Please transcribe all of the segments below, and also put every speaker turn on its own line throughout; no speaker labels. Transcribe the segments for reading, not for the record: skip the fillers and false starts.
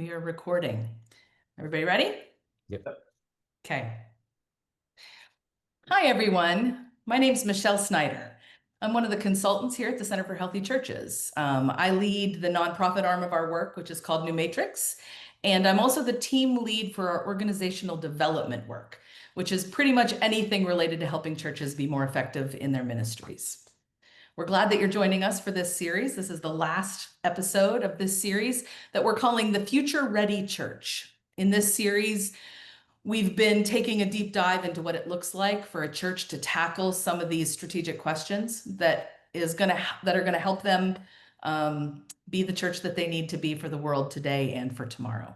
we are recording. Everybody ready?
Yep.
Okay. Hi, everyone. My name is Michelle Snyder. I'm one of the consultants here at the Center for Healthy Churches. I lead the nonprofit arm of our work, which is called New Matrix. And I'm also the team lead for our organizational development work, which is pretty much anything related to helping churches be more effective in their ministries. We're glad that you're joining us for this series. This is the last episode of this series that we're calling the Future Ready Church. In this series, we've been taking a deep dive into what it looks like for a church to tackle some of these strategic questions that are going to help them be the church that they need to be for the world today and for tomorrow.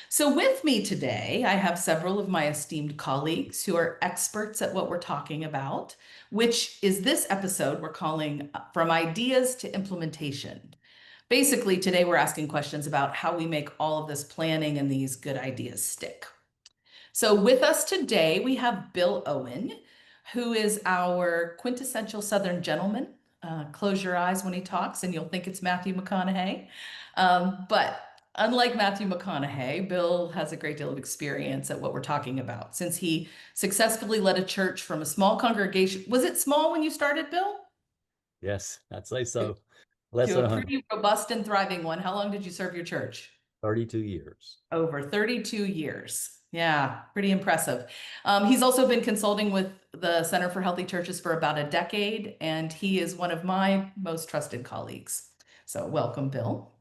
So with me today, I have several of my esteemed colleagues who are experts at what we're talking about, which is this episode we're calling From Ideas to Implementation. Basically, today we're asking questions about how we make all of this planning and these good ideas stick. So with us today, we have Bill Owen, who is our quintessential Southern gentleman. Close your eyes when he talks and you'll think it's Matthew McConaughey. But unlike Matthew McConaughey, Bill has a great deal of experience at what we're talking about since he successfully led a church from a small congregation. Was it small when you started, Bill?
Yes, I'd say so. Less
To
than
a
100.
pretty robust and thriving one. How long did you serve your church?
32 years.
Over 32 years. Yeah, pretty impressive. He's also been consulting with the Center for Healthy Churches for about a decade, and he is one of my most trusted colleagues. So welcome, Bill.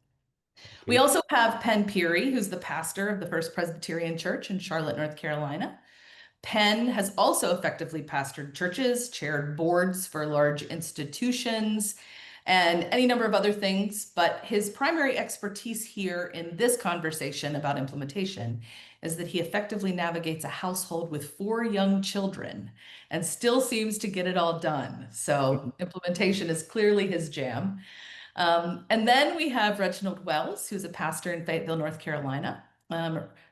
We also have Penn Peery, who's the pastor of the First Presbyterian Church in Charlotte, North Carolina. Penn has also effectively pastored churches, chaired boards for large institutions, and any number of other things. But his primary expertise here in this conversation about implementation is that he effectively navigates a household with 4 young children and still seems to get it all done. So implementation is clearly his jam. And then we have Reginald Wells, who's a pastor in Fayetteville, North Carolina.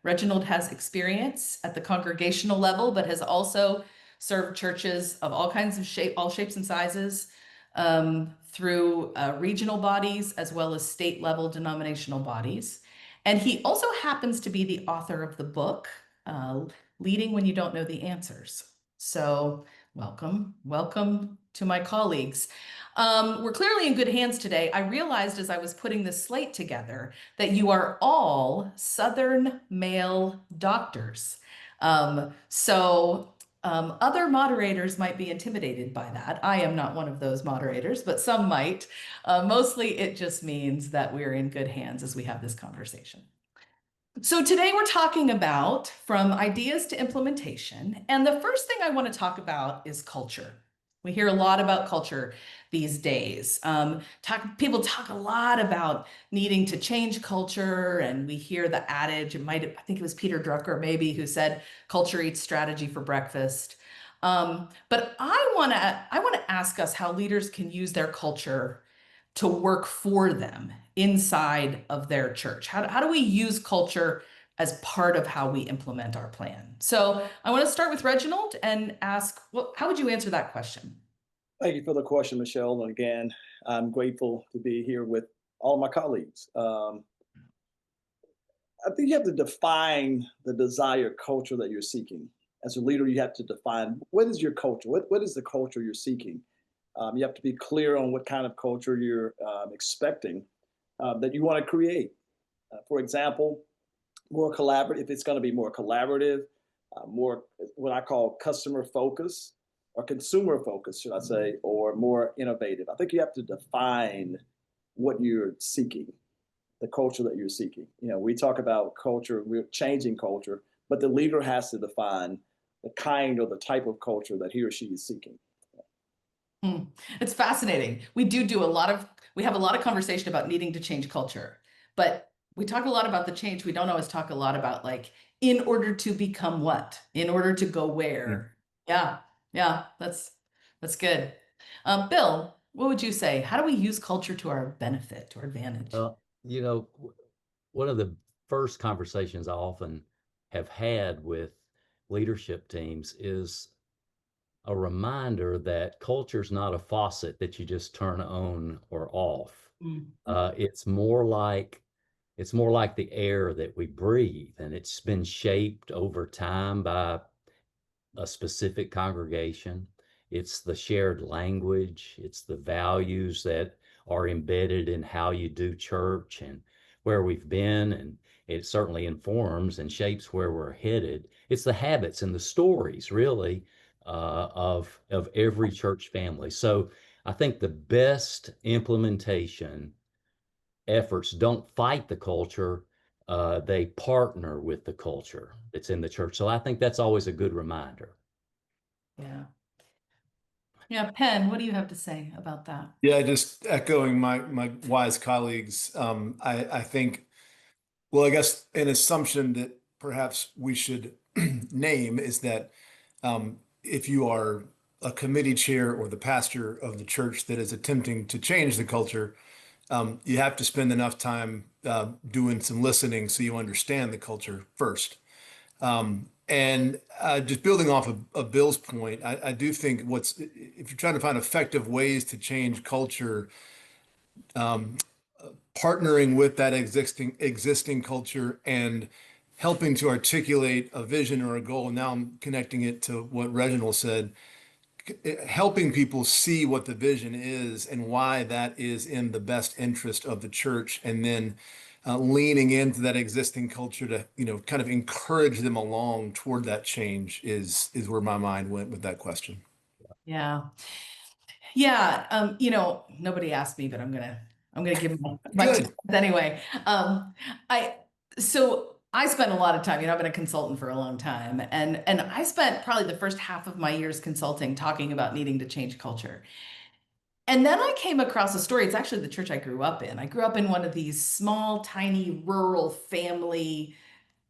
Reginald has experience at the congregational level, but has also served churches of all kinds of all shapes and sizes, through regional bodies as well as state level denominational bodies. And he also happens to be the author of the book, Leading When You Don't Know the Answers. So welcome to my colleagues. We're clearly in good hands today. I realized as I was putting this slate together that you are all Southern male doctors. Other moderators might be intimidated by that. I am not one of those moderators, but some might. Mostly it just means that we're in good hands as we have this conversation. So today we're talking about from ideas to implementation. And the first thing I want to talk about is culture. We hear a lot about culture these days. People talk a lot about needing to change culture, and we hear the adage, I think it was Peter Drucker maybe, who said, culture eats strategy for breakfast. But I want to ask us how leaders can use their culture to work for them inside of their church. How do we use culture as part of how we implement our plan? So I want to start with Reginald and ask, how would you answer that question?
Thank you for the question, Michelle. And again, I'm grateful to be here with all of my colleagues. I think you have to define the desired culture that you're seeking. As a leader, you have to define what is your culture? What is the culture you're seeking? You have to be clear on what kind of culture you're expecting that you want to create. For example, more collaborative, if it's going to be more collaborative, more what I call customer focus or consumer focus, should I say, or more innovative. I think you have to define what you're seeking, the culture that you're seeking. We talk about culture, we're changing culture, but the leader has to define the kind or the type of culture that he or she is seeking.
It's fascinating. We have a lot of conversation about needing to change culture, but we talk a lot about the change. We don't always talk a lot about in order to become what, in order to go where. Yeah, that's good. Bill, what would you say? How do we use culture to our benefit, to our advantage?
Well, one of the first conversations I often have had with leadership teams is a reminder that culture is not a faucet that you just turn on or off. It's more like it's more like the air that we breathe, and it's been shaped over time by a specific congregation. It's the shared language, it's the values that are embedded in how you do church and where we've been, and it certainly informs and shapes where we're headed. It's the habits and the stories, really, of every church family. So I think the best implementation efforts don't fight the culture, they partner with the culture that's in the church. So I think that's always a good reminder.
Yeah. Yeah, Penn, what do you have to say about that?
Yeah, just echoing my wise colleagues. I think, well, I guess an assumption that perhaps we should name is that if you are a committee chair or the pastor of the church that is attempting to change the culture, you have to spend enough time doing some listening so you understand the culture first. And just building off of Bill's point, I do think if you're trying to find effective ways to change culture, partnering with that existing culture and helping to articulate a vision or a goal. Now I'm connecting it to what Reginald said, helping people see what the vision is and why that is in the best interest of the church, and then leaning into that existing culture to, kind of encourage them along toward that change is where my mind went with that question.
Yeah. Yeah. Nobody asked me, but I'm gonna give my
Good.
2 cents anyway. I so I spent a lot of time, I've been a consultant for a long time, and I spent probably the first half of my years consulting talking about needing to change culture. And then I came across a story. It's actually the church I grew up in. I grew up in one of these small, tiny, rural family,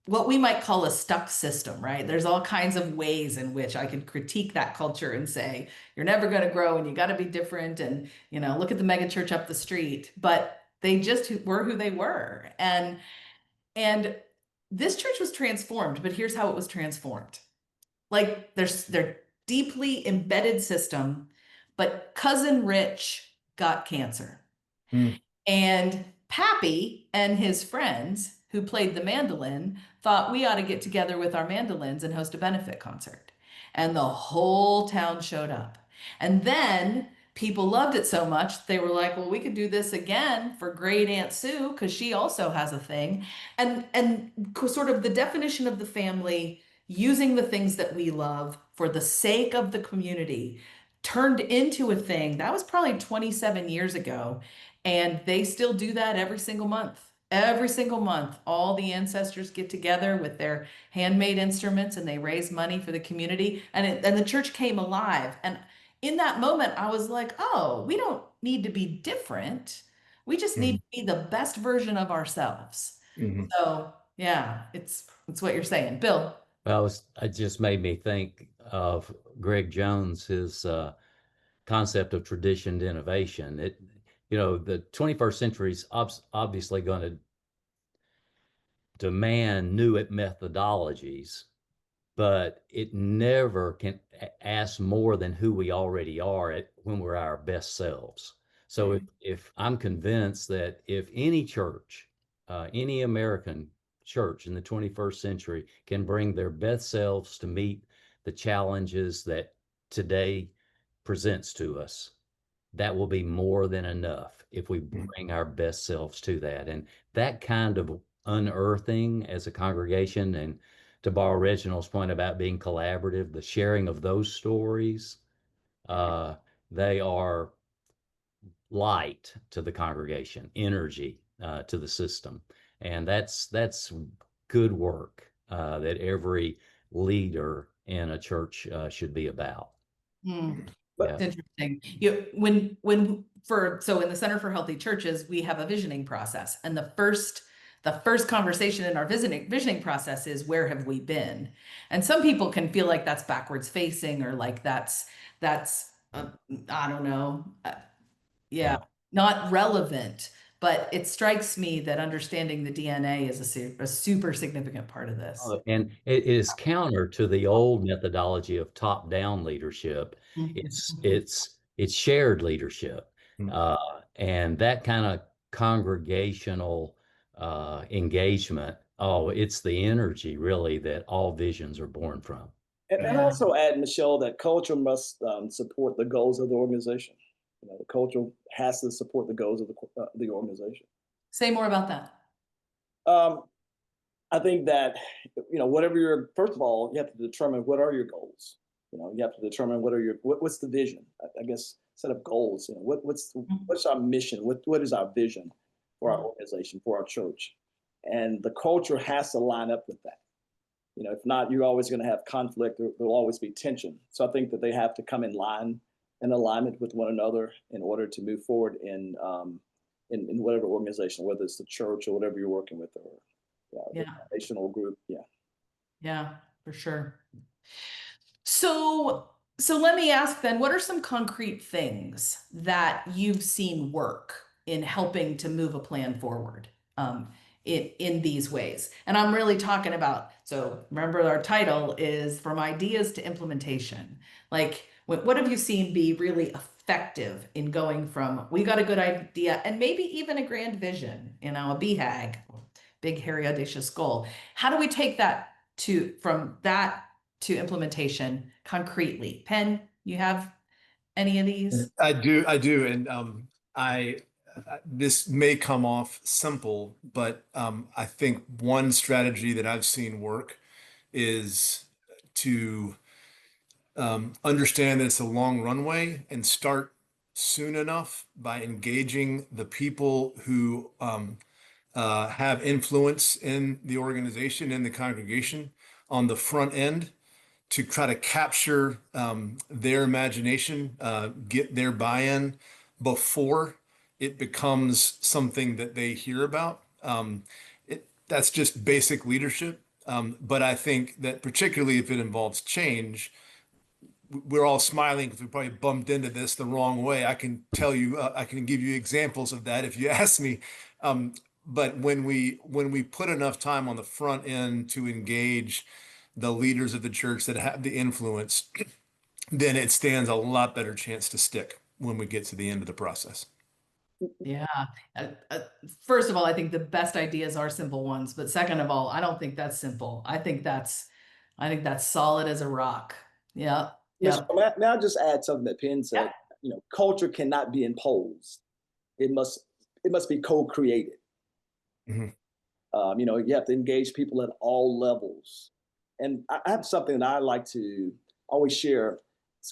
what we might call a stuck system, right? There's all kinds of ways in which I could critique that culture and say, you're never going to grow and you got to be different. And, look at the mega church up the street. But they just were who they were. And this church was transformed, but here's how it was transformed. Like there's their deeply embedded system, but cousin Rich got cancer.
Mm.
And Pappy and his friends who played the mandolin thought we ought to get together with our mandolins and host a benefit concert. And the whole town showed up. And then people loved it so much, they were like, well, we could do this again for great Aunt Sue because she also has a thing. And sort of the definition of the family using the things that we love for the sake of the community turned into a thing that was probably 27 years ago. And they still do that every single month. Every single month, all the ancestors get together with their handmade instruments and they raise money for the community. And the church came alive. And in that moment, I was like, oh, we don't need to be different. We just need to be the best version of ourselves.
Mm-hmm.
So yeah, it's what you're saying. Bill.
Well, it just made me think of Greg Jones, his concept of tradition to innovation. The 21st century is obviously going to demand new methodologies, but it never can ask more than who we already are when we're our best selves. So if I'm convinced that if any church, any American church in the 21st century can bring their best selves to meet the challenges that today presents to us, that will be more than enough if we bring our best selves to that. And that kind of unearthing as a congregation, and to borrow Reginald's point about being collaborative, the sharing of those stories, they are light to the congregation, energy to the system. And that's good work that every leader in a church should be about.
That's interesting. So in the Center for Healthy Churches, we have a visioning process. And the first conversation in our visioning process is, where have we been? And some people can feel like that's backwards facing, or like that's I don't know. Not relevant. But it strikes me that understanding the DNA is a super significant part of this.
And it is counter to the old methodology of top-down leadership. It's shared leadership, and that kind of congregational engagement. Oh, it's the energy really that all visions are born from.
And also add, Michelle, that culture must support the goals of the organization. The culture has to support the goals of the organization.
Say more about that.
I think that, whatever first of all, you have to determine what are your goals. You have to determine what's the vision. I guess set of goals. What's our mission? What is our vision for our organization, for our church? And the culture has to line up with that. If not, you're always going to have conflict. There'll always be tension. So I think that they have to come in alignment with one another in order to move forward in whatever organization, whether it's the church or whatever you're working with, or the foundational group.
Yeah, for sure. So let me ask then, what are some concrete things that you've seen work in helping to move a plan forward? In these ways. And I'm really talking about, so remember our title is From Ideas to Implementation. Like, what have you seen be really effective in going from, we got a good idea and maybe even a grand vision, a BHAG, big, hairy, audacious goal. How do we take that from that to implementation concretely? Penn, you have any of these?
I do. And this may come off simple, but I think one strategy that I've seen work is to understand that it's a long runway and start soon enough by engaging the people who have influence in the organization, in the congregation on the front end, to try to capture their imagination, get their buy-in before it becomes something that they hear about. That's just basic leadership. But I think that particularly if it involves change, we're all smiling because we probably bumped into this the wrong way. I can tell you, I can give you examples of that if you ask me. But when we put enough time on the front end to engage the leaders of the church that have the influence, then it stands a lot better chance to stick when we get to the end of the process.
Yeah. First of all, I think the best ideas are simple ones, but second of all, I don't think that's simple. I think that's solid as a rock. Yeah. Yeah.
May I just add something that Penn said? Culture cannot be imposed. It must be co-created.
Mm-hmm.
You have to engage people at all levels. And I have something that I like to always share.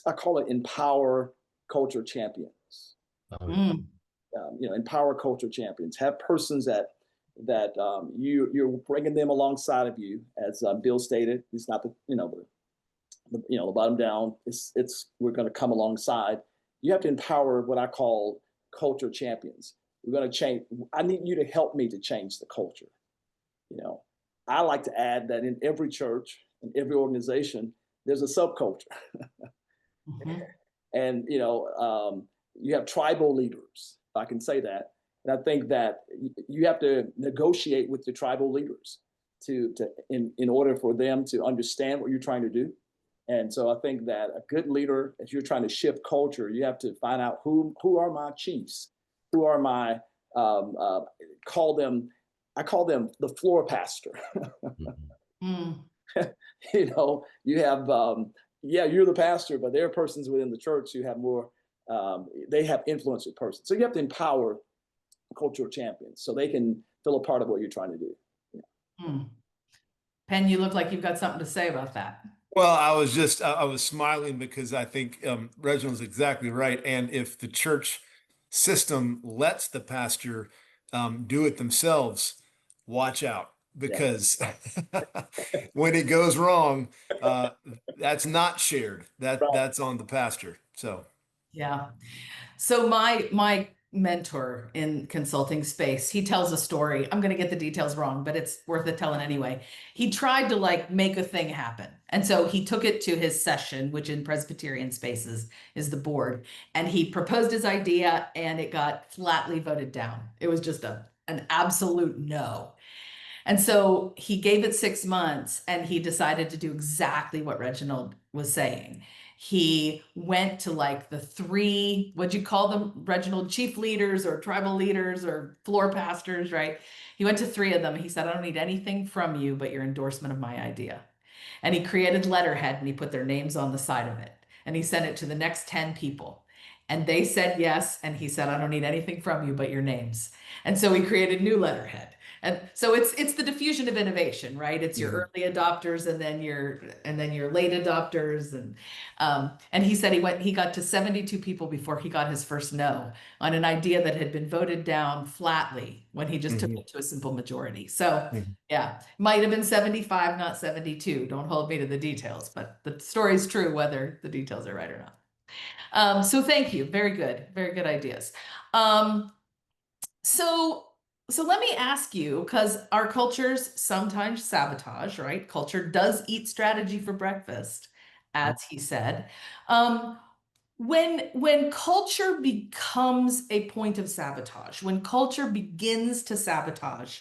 I call it empower culture champions. Empower culture champions. Have persons that you're bringing them alongside of you, as Bill stated. It's not the bottom down. We're going to come alongside. You have to empower what I call culture champions. We're going to change. I need you to help me to change the culture. I like to add that in every church, in every organization, there's a subculture. And you have tribal leaders, if I can say that. And I think that you have to negotiate with the tribal leaders in order for them to understand what you're trying to do. And so I think that a good leader, as you're trying to shift culture, you have to find out who are my chiefs, who are my I call them the floor pastor. You have you're the pastor, but there are persons within the church who have more. They have influence with persons. So you have to empower cultural champions so they can feel a part of what you're trying to do.
Penn, you look like you've got something to say about that.
Well, I was smiling because I think Reginald's exactly right. And if the church system lets the pastor do it themselves, watch out, because when it goes wrong, that's not shared. That's on the pastor. So
yeah. So my mentor in consulting space, he tells a story. I'm going to get the details wrong, but it's worth it telling anyway. He tried to make a thing happen. And so he took it to his session, which in Presbyterian spaces is the board. And he proposed his idea and it got flatly voted down. It was just an absolute no. And so he gave it 6 months and he decided to do exactly what Reginald was saying. He went to like the three, what'd you call them, Reginald, chief leaders or tribal leaders or floor pastors, right? He went to three of them. He said, I don't need anything from you but your endorsement of my idea. And he created letterhead and he put their names on the side of it. And he sent it to the next 10 people. And they said yes. And he said, I don't need anything from you but your names. And so he created new letterhead. And so it's the diffusion of innovation, right? It's your
Mhm.
early adopters and then your late adopters. And he said he got to 72 people before he got his first no on an idea that had been voted down flatly when he just took
Mhm.
it to a simple majority. So
Mhm.
yeah, might have been 75, not 72. Don't hold me to the details, but the story's true whether the details are right or not. So thank you. Very good ideas. Um, so so let me ask you, because our cultures sometimes sabotage, right? Culture does eat strategy for breakfast, as he said. Um, when culture becomes a point of sabotage, when culture begins to sabotage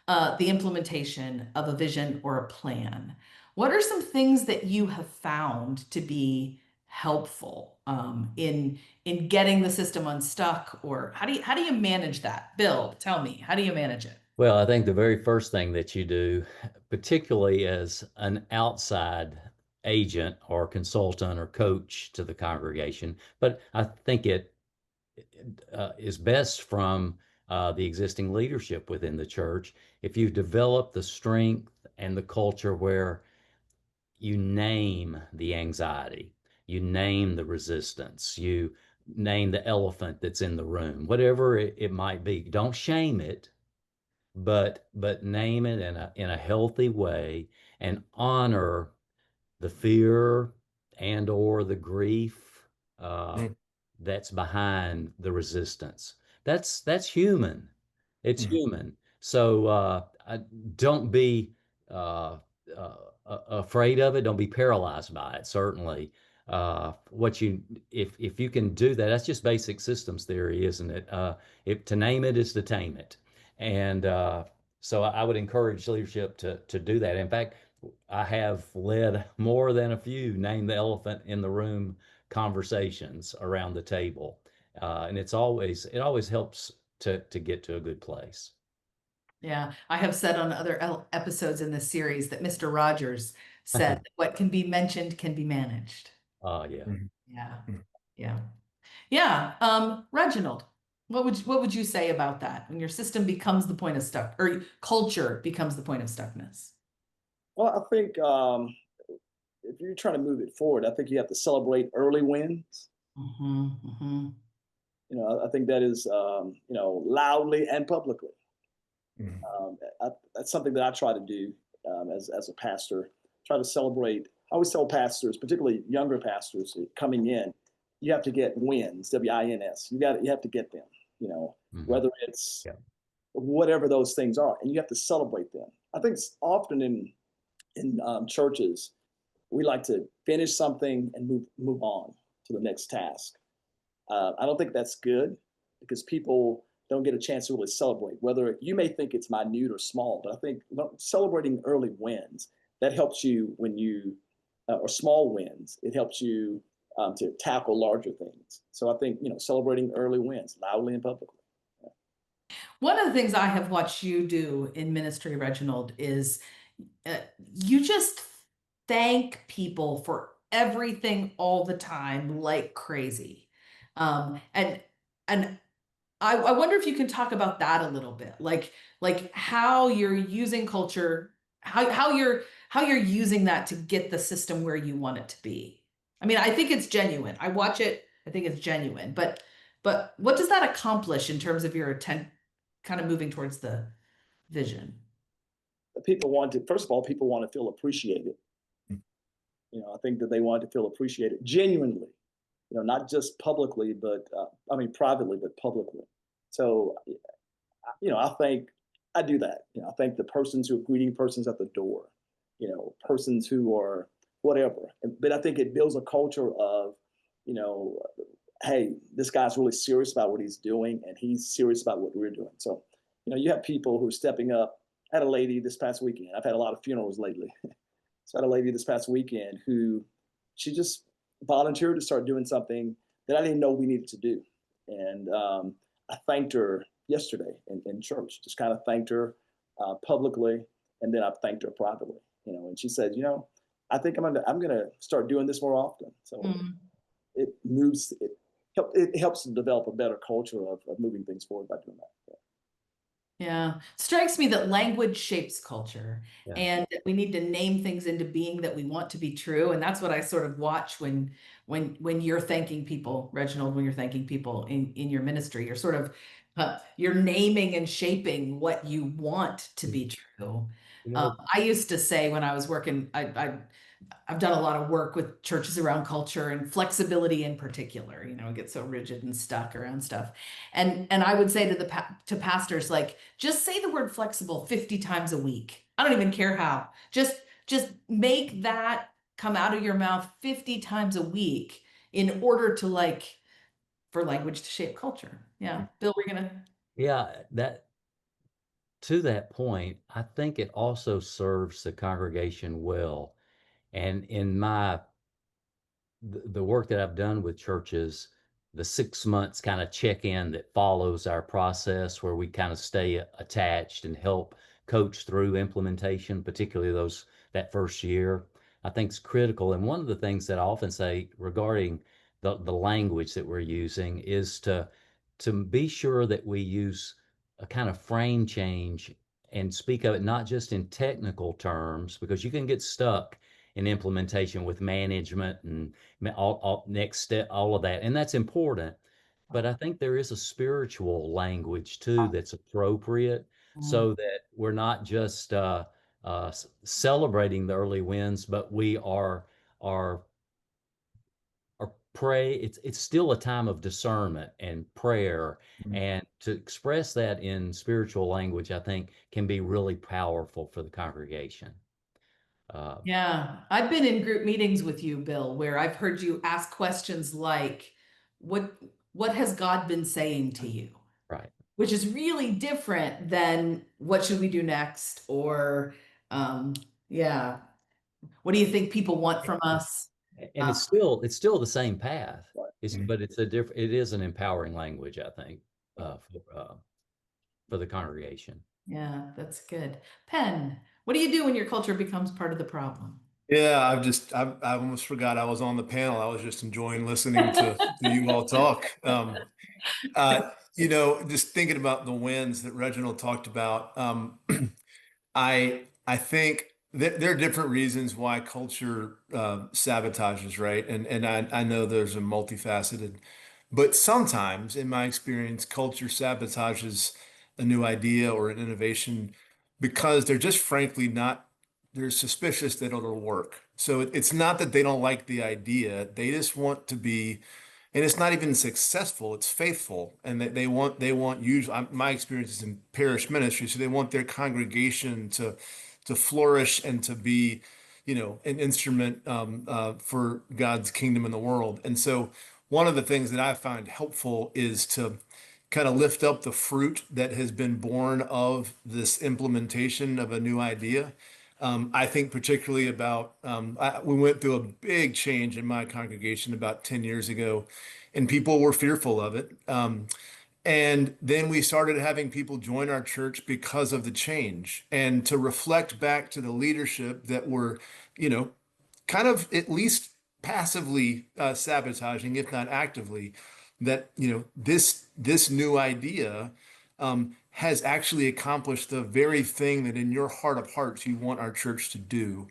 the implementation of a vision or a plan, what are some things that you have found to be helpful in getting the system unstuck, or how do you manage that? Bill, tell me, how do you manage it?
Well, I think the very first thing that you do, particularly as an outside agent or consultant or coach to the congregation, but I think it is best from the existing leadership within the church. If you develop the strength and the culture where you name the anxiety, you name the resistance, you name the elephant that's in the room, whatever it might be. Don't shame it, but name it in a healthy way and honor the fear and or the grief uh,
Mhm.
that's behind the resistance. That's human. It's
Mhm.
human. So don't be uh, afraid of it. Don't be paralyzed by it. Certainly, what you if you can do that, that's just basic systems theory, isn't it? If to name it is to tame it, and so I would encourage leadership to do that. In fact, I have led more than a few name the elephant in the room conversations around the table. And it always helps to get to a good place.
Yeah, I have said on other episodes in this series that Mr. Rogers said that what can be mentioned can be managed.
Yeah.
Mhm.
Yeah,
Mhm.
yeah, yeah. Reginald, what would you say about that when your system becomes the point of stuck, or culture becomes the point of stuckness?
Well, I think if you're trying to move it forward, I think you have to celebrate early wins.
Hmm.
I think that is, loudly and publicly.
Mhm.
That's something that I try to do as a pastor. Try to celebrate. I always tell pastors, particularly younger pastors coming in, you have to get wins, WINS. You have to get them.
Mhm.
Whether it's
Yeah.
whatever those things are, and you have to celebrate them. I think often in churches we like to finish something and move on to the next task. I don't think that's good because people don't get a chance to really celebrate. Whether you may think it's minute or small, but I think celebrating early wins that helps you when you or small wins. It helps you to tackle larger things. So I think celebrating early wins loudly and publicly.
One of the things I have watched you do in ministry, Reginald, is you just thank people for everything all the time like crazy. And I wonder if you can talk about that a little bit, like how you're using culture, how you're using that to get the system where you want it to be. I mean, I think it's genuine. I watch it, I think it's genuine, but what does that accomplish in terms of your intent kind of moving towards the vision?
People want to, first of all, people want to feel appreciated.
Mhm.
I think that they want to feel appreciated genuinely. Not just publicly, but privately, but publicly. So I think I do that. I think the persons who are greeting persons at the door, persons who are whatever. But I think it builds a culture of, you know, hey, this guy's really serious about what he's doing, and he's serious about what we're doing. So, you have people who are stepping up. I had a lady this past weekend. I've had a lot of funerals lately. So I had a lady this past weekend who she just volunteered to start doing something that I didn't know we needed to do. And I thanked her yesterday in church, just kind of thanked her publicly. And then I thanked her privately, and she said, I think I'm gonna start doing this more often. So it helps to develop a better culture of moving things forward by doing that. Yeah.
Yeah, strikes me that language shapes culture,
Yeah.
and we need to name things into being that we want to be true. And that's what I sort of watch when you're thanking people, Reginald, when you're thanking people in your ministry, you're sort of you're naming and shaping what you want to be true. I used to say when I was working, I've done a lot of work with churches around culture and flexibility in particular. It gets so rigid and stuck around stuff. And I would say to pastors, like, just say the word flexible 50 times a week. I don't even care how. Just make that come out of your mouth 50 times a week in order to for language to shape culture. Yeah. Bill, we're gonna.
Yeah, to that point, I think it also serves the congregation well. And in the work that I've done with churches, the 6 months kind of check-in that follows our process where we kind of stay attached and help coach through implementation, particularly that first year, I think is critical. And one of the things that I often say regarding the language that we're using is to be sure that we use a kind of frame change and speak of it not just in technical terms, because you can get stuck in implementation with management and all next step, all of that. And that's important. But I think there is a spiritual language too that's appropriate so that we're not just celebrating the early wins, but we are pray. It's still a time of discernment and prayer. And to express that in spiritual language, I think can be really powerful for the congregation.
Yeah, I've been in group meetings with you, Bill, where I've heard you ask questions like, what has God been saying to you?
Right.
Which is really different than what should we do next? Or yeah, what do you think people want from us?
And it's still the same path. But it is an empowering language, I think, for the congregation.
Yeah, that's good. Penn, what do you do when your culture becomes part of the problem?
Yeah, I almost forgot I was on the panel. I was just enjoying listening to you all talk. Just thinking about the wins that Reginald talked about. I think there are different reasons why culture sabotages, right? And I know there's a multifaceted, but sometimes in my experience, culture sabotages a new idea or an innovation because they're just frankly not, they're suspicious that it'll work. So it's not that they don't like the idea, they just want to be, and it's not even successful, it's faithful. And they want usually, my experience is in parish ministry, so they want their congregation to flourish and to be, an instrument for God's kingdom in the world. And so one of the things that I find helpful is to kind of lift up the fruit that has been born of this implementation of a new idea. I think particularly about, we went through a big change in my congregation about 10 years ago, and people were fearful of it. And then we started having people join our church because of the change, and to reflect back to the leadership that were, kind of at least passively sabotaging, if not actively, that, this new idea has actually accomplished the very thing that in your heart of hearts you want our church to do.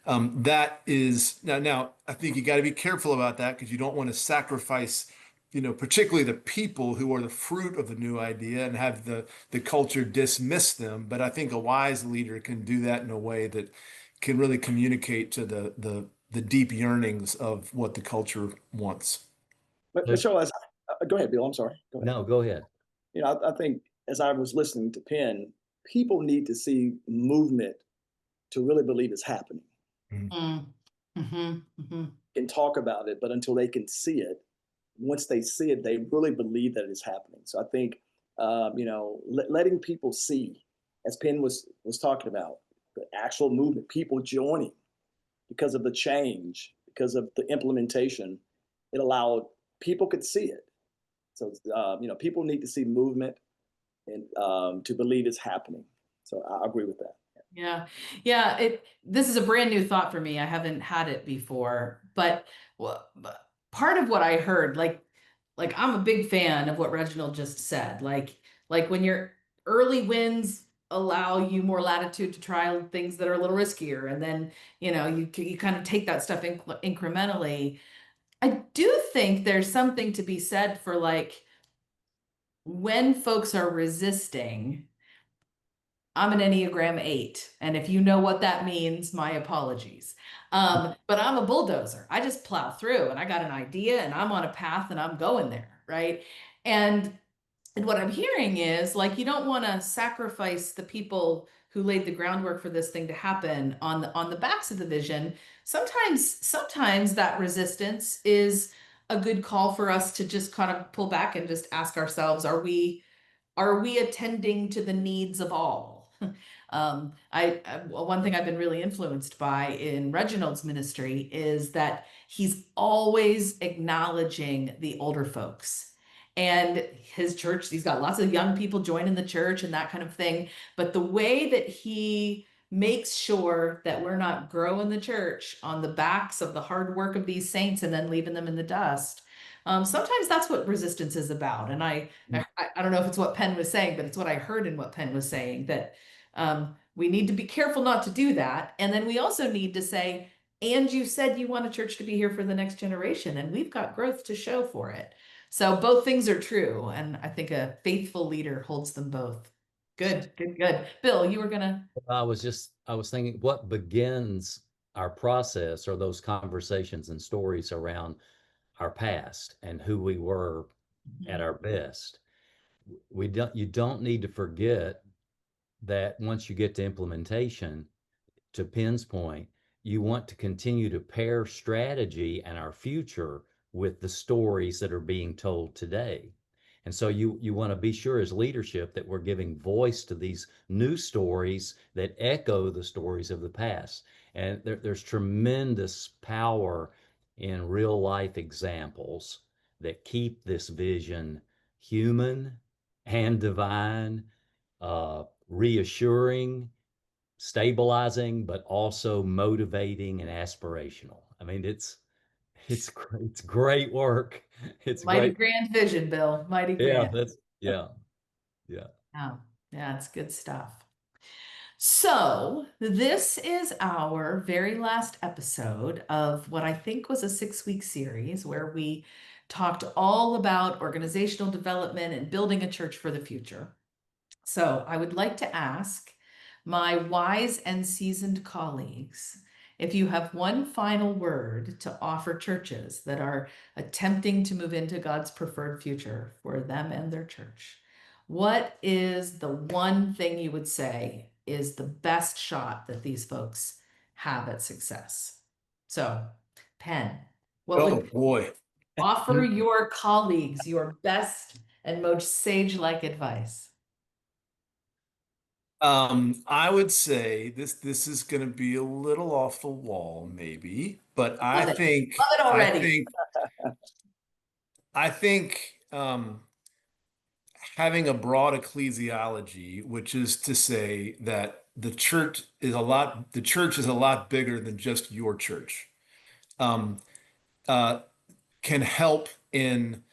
That is now I think you got to be careful about that because you don't want to sacrifice, particularly the people who are the fruit of the new idea and have the culture dismiss them. But I think a wise leader can do that in a way that can really communicate to the deep yearnings of what the culture wants.
But Michelle, go ahead, Bill. I'm sorry. Go ahead.
No, go ahead.
I think as I was listening to Penn, people need to see movement to really believe it's happening. Can talk about it, but until they can see it, once they see it, they really believe that it is happening. So I think, letting people see, as Penn was talking about, the actual movement, people joining because of the change, because of the implementation, it allowed people could see it. So people need to see movement and to believe it's happening. So I agree with that.
Yeah. Yeah. This is a brand new thought for me. I haven't had it before, but part of what I heard, like I'm a big fan of what Reginald just said. Like when your early wins allow you more latitude to try things that are a little riskier. And then, you kind of take that stuff incrementally. I do think there's something to be said for like when folks are resisting. I'm an Enneagram 8, and if you know what that means, my apologies. But I'm a bulldozer. I just plow through, and I got an idea, and I'm on a path, and I'm going there, right? And what I'm hearing is like you don't want to sacrifice the people who laid the groundwork for this thing to happen on the backs of the vision. Sometimes that resistance is a good call for us to just kind of pull back and just ask ourselves, are we attending to the needs of all? One thing I've been really influenced by in Reginald's ministry is that he's always acknowledging the older folks. And his church, he's got lots of young people joining the church and that kind of thing. But the way that he makes sure that we're not growing the church on the backs of the hard work of these saints and then leaving them in the dust. Sometimes that's what resistance is about. And I don't know if it's what Penn was saying, but it's what I heard in what Penn was saying, that we need to be careful not to do that. And then we also need to say, and you said you want a church to be here for the next generation, and we've got growth to show for it. So both things are true. And I think a faithful leader holds them both. Good. Bill, you were gonna.
I was thinking what begins our process are those conversations and stories around our past and who we were at our best. You don't need to forget that once you get to implementation, to Penn's point, you want to continue to pair strategy and our future with the stories that are being told today. And so you want to be sure as leadership that we're giving voice to these new stories that echo the stories of the past. And there's tremendous power in real life examples that keep this vision human and divine, reassuring, stabilizing, but also motivating and aspirational. I mean, it's great work. It's
Mighty
great.
grand vision, Bill. Mighty
Yeah,
grand.
yeah.
Yeah, it's good stuff. So this is our very last episode of what I think was a 6-week series where we talked all about organizational development and building a church for the future. So I would like to ask my wise and seasoned colleagues if you have one final word to offer churches that are attempting to move into God's preferred future for them and their church. What is the one thing you would say is the best shot that these folks have at success? So, Penn, what would
boy.
offer your colleagues your best and most sage-like advice?
I would say this is going to be a little off the wall, maybe, but
Love it. Love it already.
I think having a broad ecclesiology, which is to say that the church is a lot bigger than just your church, um, can help in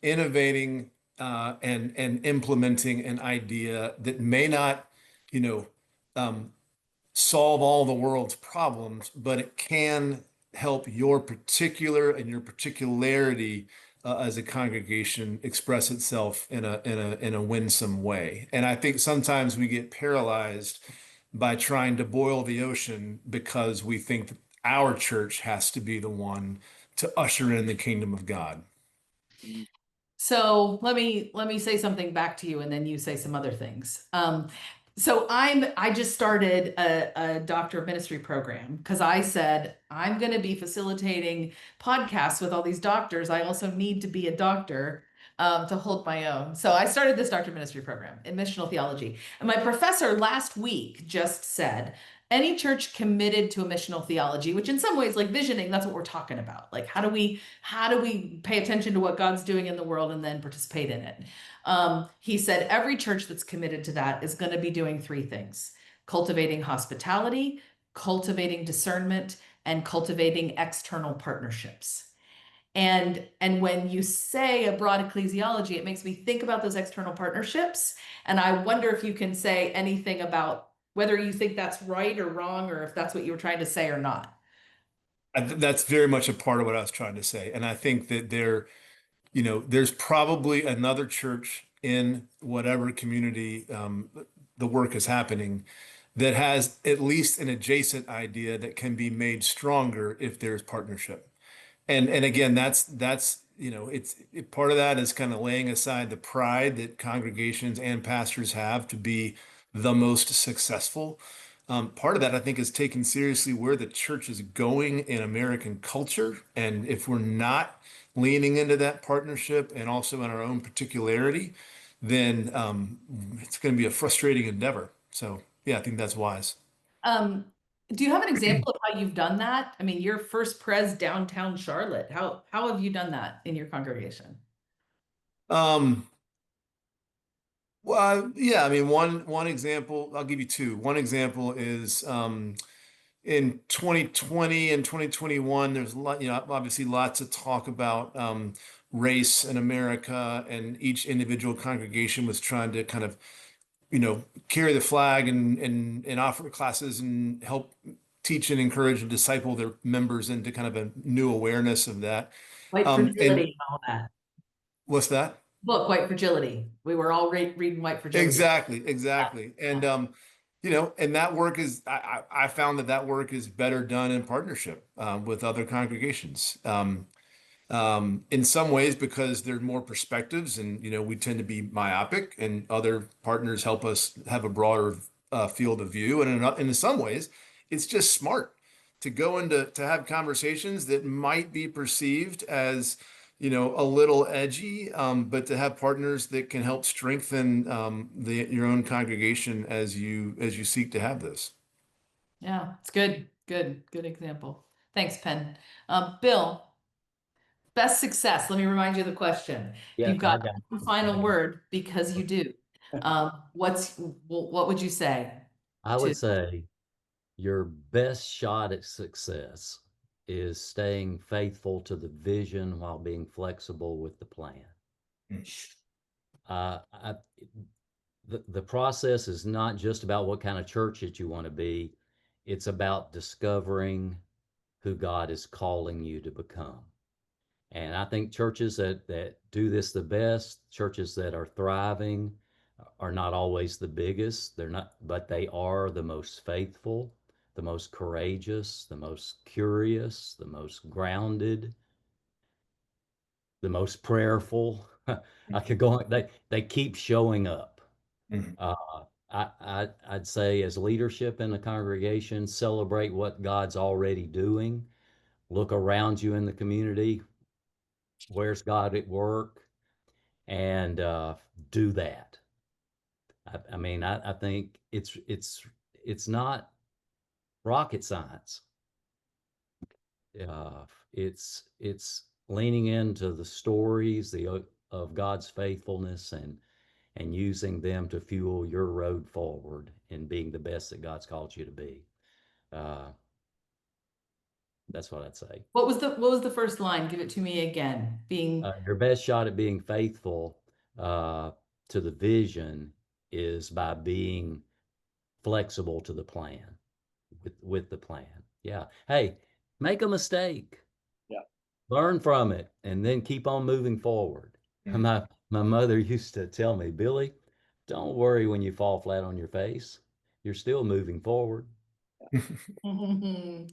innovating and implementing an idea that may not, solve all the world's problems, but it can help your particularity as a congregation express itself in a winsome way. And I think sometimes we get paralyzed by trying to boil the ocean because we think that our church has to be the one to usher in the kingdom of God.
So let me say something back to you, and then you say some other things. So I just started a doctor of ministry program because I said I'm going to be facilitating podcasts with all these doctors. I also need to be a doctor to hold my own. So I started this doctor of ministry program in missional theology. And my professor last week just said, any church committed to a missional theology, which in some ways, like visioning, that's what we're talking about. Like, how do we pay attention to what God's doing in the world and then participate in it? He said every church that's committed to that is going to be doing three things: cultivating hospitality, cultivating discernment, and cultivating external partnerships. And when you say a broad ecclesiology, it makes me think about those external partnerships. And I wonder if you can say anything about whether you think that's right or wrong, or if that's what you were trying to say or not.
That's very much a part of what I was trying to say. And I think that there's probably another church in whatever community the work is happening that has at least an adjacent idea that can be made stronger if there's partnership. And again, that's part of that is kind of laying aside the pride that congregations and pastors have to be the most successful. Part of that, I think, is taking seriously where the church is going in American culture. And if we're not leaning into that partnership and also in our own particularity, then it's going to be a frustrating endeavor. So, yeah, I think that's wise.
Um, do you have an example of how you've done that? I mean, your first pres downtown Charlotte. How have you done that in your congregation?
Um, Well, yeah, I mean, one example, I'll give you two. One example is in 2020 and 2021, there's a lot, obviously lots of talk about race in America, and each individual congregation was trying to kind of, carry the flag and offer classes and help teach and encourage and disciple their members into kind of a new awareness of that.
White fragility
And
and all that.
what's that?
Book, White Fragility. We were all reading White Fragility.
Exactly. And and that work is I found that work is better done in partnership with other congregations. In some ways because there are more perspectives, and we tend to be myopic, and other partners help us have a broader field of view. And in some ways, it's just smart to go into to have conversations that might be perceived as a little edgy, but to have partners that can help strengthen your own congregation as you seek to have this.
Yeah, it's good. Good example. Thanks, Penn. Bill, best success. Let me remind you of the question.
Yeah,
You've
I
got
got
one final
it.
word because you do. What would you say
I
to?
would say your best shot at success is staying faithful to the vision while being flexible with the plan. Uh, I, the process is not just about what kind of church that you want to be. It's about discovering who God is calling you to become. And I think churches that do this the best, churches that are thriving, are not always the biggest. They're not, but they are the most faithful, the most courageous, the most curious, the most grounded, the most prayerful. I could go on. They keep showing up.
Mhm.
I'd say as leadership in a congregation, celebrate what God's already doing. Look around you in the community. Where's God at work? And do that. I mean, I think it's not rocket science. It's leaning into the stories of God's faithfulness and using them to fuel your road forward in being the best that God's called you to be. Uh, that's what I'd say.
What was the first line? Give it to me again. Being
Your best shot at being faithful to the vision is by being flexible to the plan, with the plan. Yeah. Hey, make a mistake,
Yeah.
learn from it, and then keep on moving forward.
Mhm.
My mother used to tell me, Billy, don't worry when you fall flat on your face. You're still moving forward.
Man,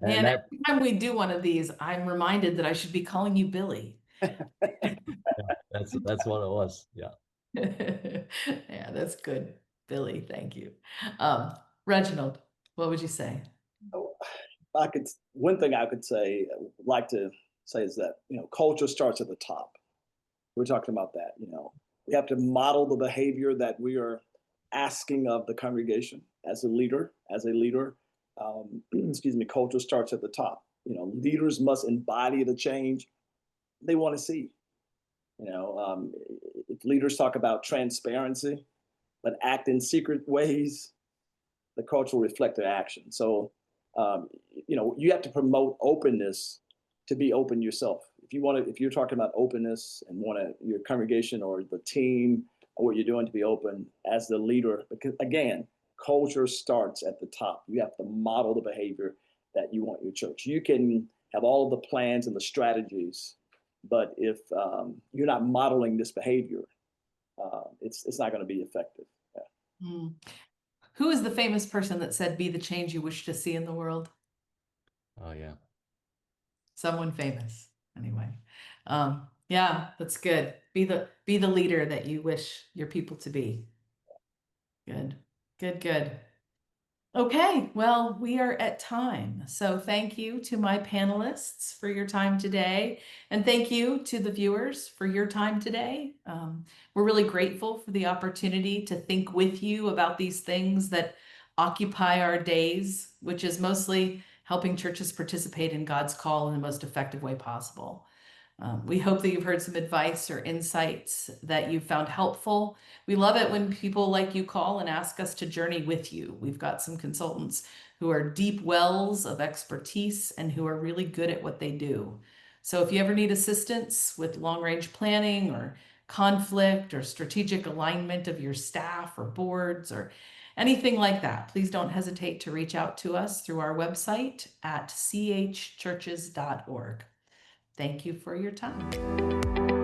And that
every time we do one of these, I'm reminded that I should be calling you Billy.
that's what it was. Yeah.
Yeah, that's good. Billy, thank you. Reginald, what would you say?
Oh, one thing I could say, like to say is that, culture starts at the top. We're talking about that, we have to model the behavior that we are asking of the congregation as a leader, excuse me, culture starts at the top. Leaders must embody the change they want to see. If leaders talk about transparency, but act in secret ways, the culture will reflect their action. So, you have to promote openness to be open yourself. If you're talking about openness and want your congregation or the team or what you're doing to be open as the leader, because again, culture starts at the top. You have to model the behavior that you want your church. You can have all of the plans and the strategies, but if you're not modeling this behavior, it's not going to be effective. Yeah.
Mm. Who is the famous person that said, "Be the change you wish to see in the world"?
Oh, yeah.
Someone famous, anyway. Yeah, that's good. Be the leader that you wish your people to be. Good, good, good. Okay, well, we are at time. So thank you to my panelists for your time today. And thank you to the viewers for your time today. We're really grateful for the opportunity to think with you about these things that occupy our days, which is mostly helping churches participate in God's call in the most effective way possible. We hope that you've heard some advice or insights that you found helpful. We love it when people like you call and ask us to journey with you. We've got some consultants who are deep wells of expertise and who are really good at what they do. So if you ever need assistance with long-range planning or conflict or strategic alignment of your staff or boards or anything like that, please don't hesitate to reach out to us through our website at churches.org. Thank you for your time.